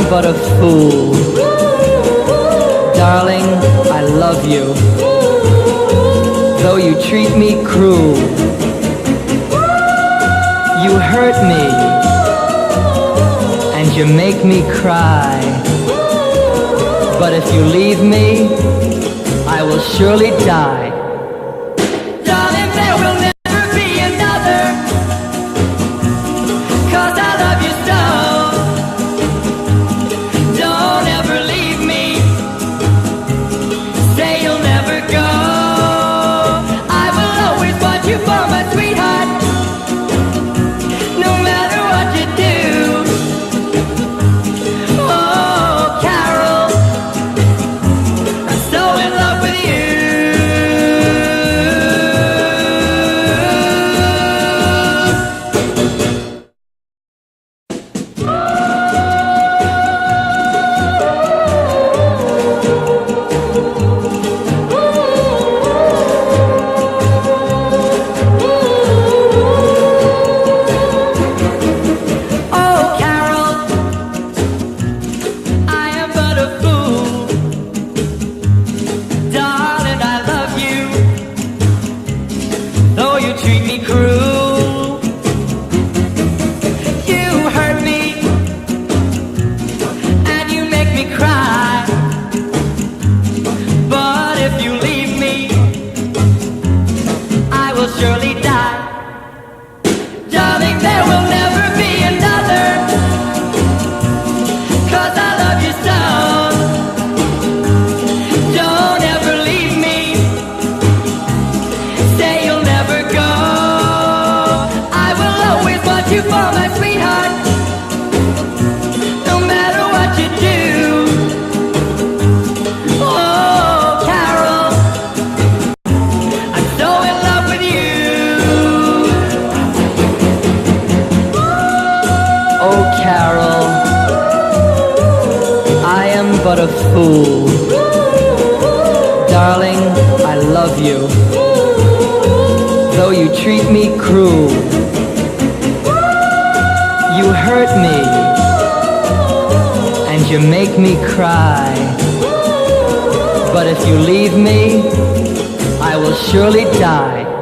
But a fool. Darling, I love you, though you treat me cruel. You hurt me, and you make me cry. But if you leave me, I will surely die. Darling, there will never be another, 'cause I love you so. Treat me cruel. You hurt me, and you make me cry. But if you leave me, I will surely die. Darling, there will never be another, 'cause I love you so. Don't ever leave me. Say you'll never go. You for my sweetheart, no matter what you do. Oh, Carol, I'm so in love with you. Oh, Carol, I am but a fool. Darling, I love you, though you treat me cruel. You hurt me, and you make me cry. But if you leave me, I will surely die.